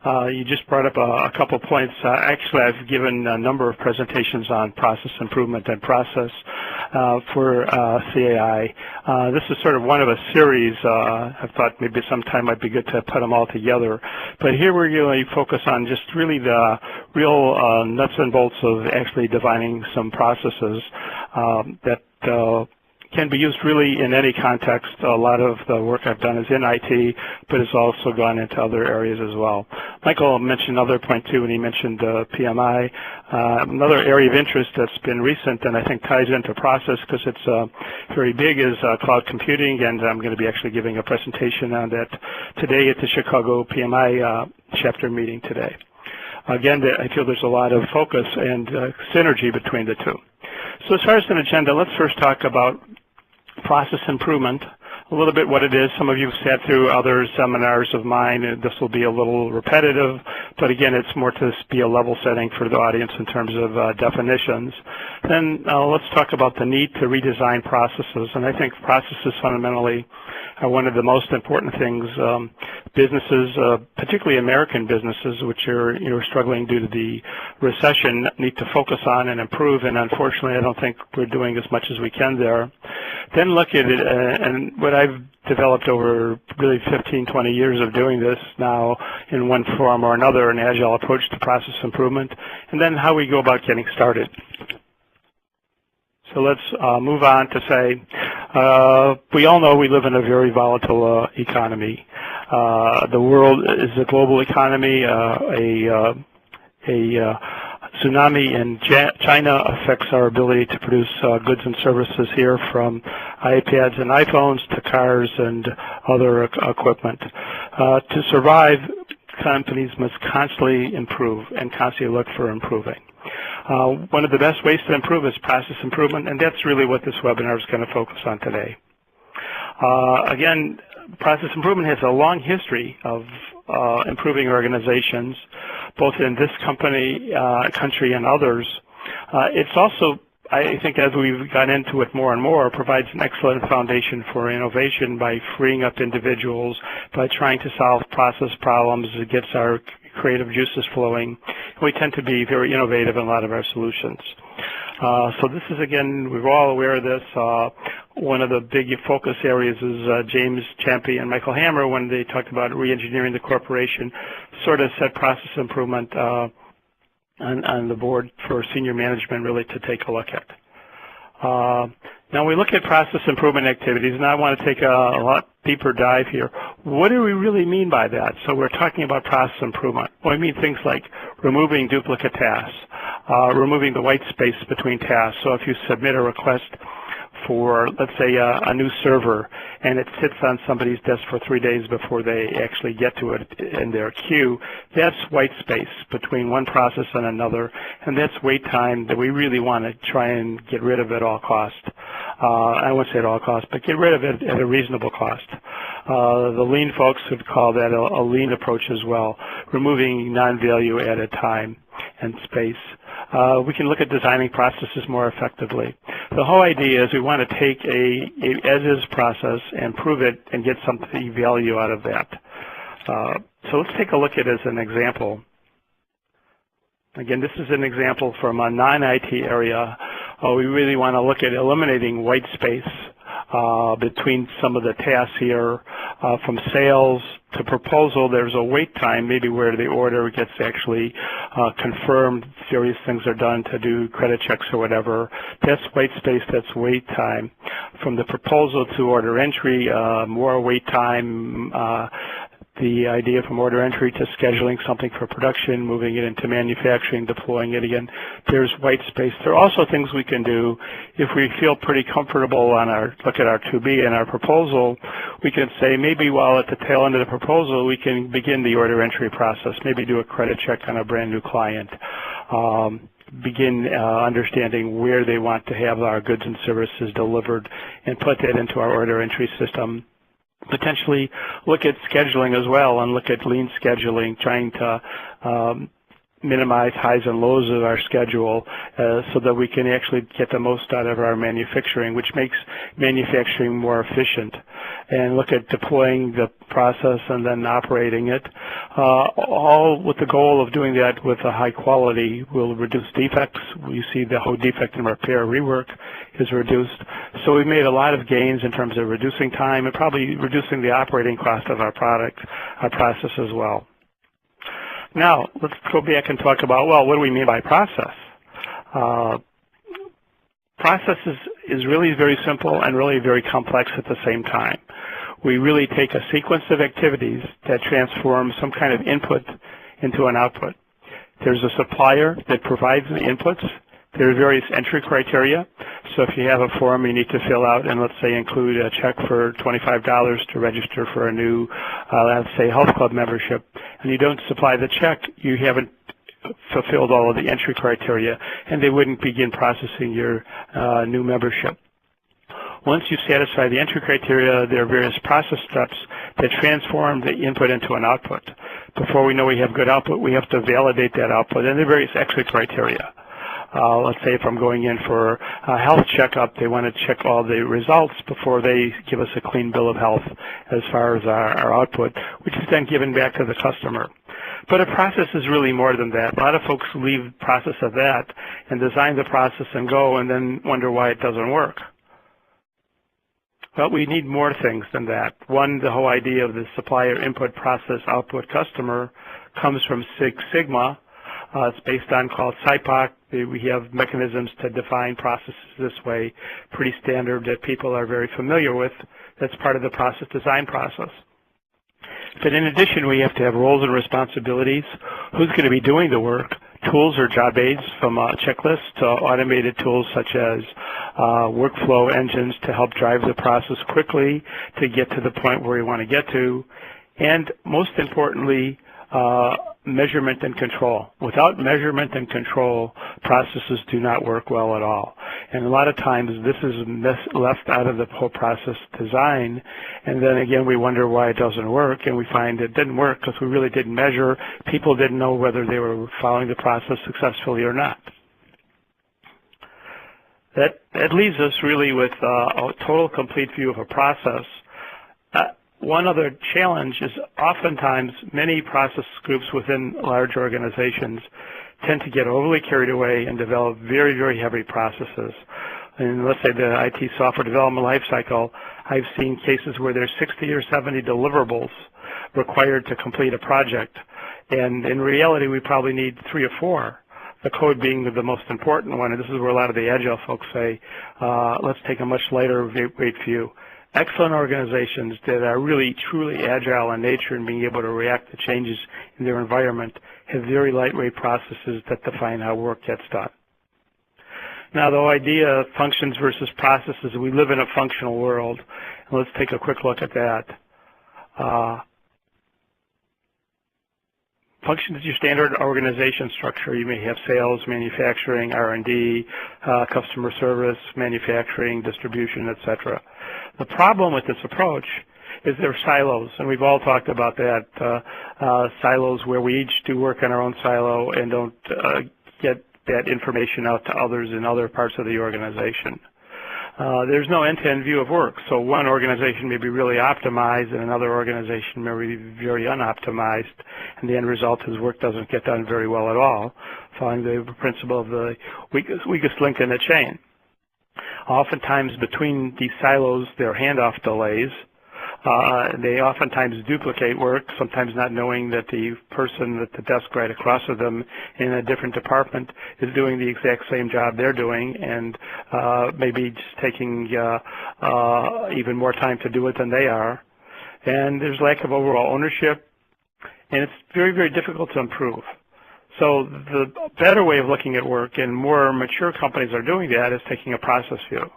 You just brought up a couple points. Actually, I've given a number of presentations on process improvement and process for CAI. This is sort of one of a series. I thought maybe sometime might be good to put them all together. But here we're going to focus on just really the real nuts and bolts of actually defining some processes that can be used really in any context. A lot of the work I've done is in IT, but it's also gone into other areas as well. Michael mentioned another point too, when he mentioned PMI. Another area of interest that's been recent and I think ties into process because it's very big is cloud computing, and I'm going to be actually giving a presentation on that today at the Chicago PMI chapter meeting today. Again, I feel there's a lot of focus and synergy between the two. So as far as an agenda, let's first talk about process improvement, a little bit what it is. Some of you have sat through other seminars of mine, and this will be a little repetitive, but again, it's more to be a level setting for the audience in terms of definitions. Then let's talk about the need to redesign processes, and I think processes fundamentally are one of the most important things businesses, particularly American businesses, which are struggling due to the recession, need to focus on and improve, and unfortunately I don't think we're doing as much as we can there. Then look at it, and what I've developed over really 15, 20 years of doing this now in one form or another, an agile approach to process improvement, and then how we go about getting started. So let's move on to say, we all know we live in a very volatile economy. The world is a global economy. A tsunami in China affects our ability to produce goods and services here, from iPads and iPhones to cars and other equipment. To survive, companies must constantly improve and constantly look for improving. One of the best ways to improve is process improvement, and that's really what this webinar is going to focus on today. Again, process improvement has a long history of improving organizations, both in this country and others. It's also, I think, as we've got into it more and more, provides an excellent foundation for innovation by freeing up individuals, by trying to solve process problems. It gets our creative juices flowing. We tend to be very innovative in a lot of our solutions. So this is, again, we're all aware of this. One of the big focus areas is James Champy and Michael Hammer, when they talked about re-engineering the corporation, sort of set process improvement on the board for senior management really to take a look at. Now we look at process improvement activities, and I want to take a lot deeper dive here. What do we really mean by that? So we're talking about process improvement. Well, we mean things like removing duplicate tasks, removing the white space between tasks. So if you submit a request for, let's say, a new server, and it sits on somebody's desk for 3 days before they actually get to it in their queue, that's white space between one process and another, and that's wait time that we really want to try and get rid of at all cost. I won't say at all cost, but get rid of it at a reasonable cost. The lean folks would call that a lean approach as well, removing non-value added time and space. We can look at designing processes more effectively. The whole idea is we want to take a as-is process and prove it and get some value out of that. So let's take a look at it as an example. Again, this is an example from a non-IT area. We really want to look at eliminating white space between some of the tasks here. From sales to proposal, there's a wait time, maybe where the order gets actually confirmed, various things are done to do credit checks or whatever. That's white space, that's wait time. From the proposal to order entry, more wait time. The idea from order entry to scheduling something for production, moving it into manufacturing, deploying it again, there's white space. There are also things we can do if we feel pretty comfortable on our, look at our to-be and our proposal, we can say maybe while at the tail end of the proposal, we can begin the order entry process, maybe do a credit check on a brand new client. Begin understanding where they want to have our goods and services delivered and put that into our order entry system. Potentially look at scheduling as well and look at lean scheduling, trying to minimize highs and lows of our schedule so that we can actually get the most out of our manufacturing, which makes manufacturing more efficient, and look at deploying the process and then operating it, all with the goal of doing that with a high quality will reduce defects. You see the whole defect and repair rework is reduced. So we've made a lot of gains in terms of reducing time and probably reducing the operating cost of our product, our process as well. Now, let's go back and talk about, well, what do we mean by process? Process is really very simple and really very complex at the same time. We really take a sequence of activities that transform some kind of input into an output. There's a supplier that provides the inputs. There are various entry criteria. So if you have a form you need to fill out and let's say include a check for $25 to register for a new, let's say, health club membership, and you don't supply the check, you haven't fulfilled all of the entry criteria, and they wouldn't begin processing your new membership. Once you satisfy the entry criteria, there are various process steps that transform the input into an output. Before we know we have good output, we have to validate that output, and there are various exit criteria. Let's say if I'm going in for a health checkup, they want to check all the results before they give us a clean bill of health as far as our output, which is then given back to the customer. But a process is really more than that. A lot of folks leave the process of that and design the process and go and then wonder why it doesn't work. But we need more things than that. One, the whole idea of the supplier input process output customer comes from Six Sigma. It's based on called SIPOC. We have mechanisms to define processes this way, pretty standard that people are very familiar with. That's part of the process design process. But in addition, we have to have roles and responsibilities. Who's going to be doing the work? Tools or job aids, from checklists to automated tools such as workflow engines to help drive the process quickly to get to the point where we want to get to. And most importantly, measurement and control. Without measurement and control, processes do not work well at all. And a lot of times this is left out of the whole process design, and then again we wonder why it doesn't work, and we find it didn't work because we really didn't measure. People didn't know whether they were following the process successfully or not. That leaves us really with a total complete view of a process. One other challenge is oftentimes many process groups within large organizations tend to get overly carried away and develop very, very heavy processes. And let's say the IT software development lifecycle, I've seen cases where there's 60 or 70 deliverables required to complete a project. And in reality, we probably need 3 or 4. The code being the most important one, and this is where a lot of the agile folks say, let's take a much lighter weight view. Excellent organizations that are really truly agile in nature and being able to react to changes in their environment have very lightweight processes that define how work gets done. Now, the idea of functions versus processes, we live in a functional world, and let's take a quick look at that. Function is your standard organization structure. You may have sales, manufacturing, R&D, customer service, manufacturing, distribution, etc. The problem with this approach is there are silos, and we've all talked about that, silos where we each do work in our own silo and don't get that information out to others in other parts of the organization. There's no end-to-end view of work, so one organization may be really optimized and another organization may be very unoptimized, and the end result is work doesn't get done very well at all, following the principle of the weakest link in the chain. Oftentimes between these silos there are handoff delays. They oftentimes duplicate work, sometimes not knowing that the person at the desk right across from them in a different department is doing the exact same job they're doing, and maybe just taking even more time to do it than they are. And there's lack of overall ownership, and it's very, very difficult to improve. So the better way of looking at work, and more mature companies are doing that, is taking a process view.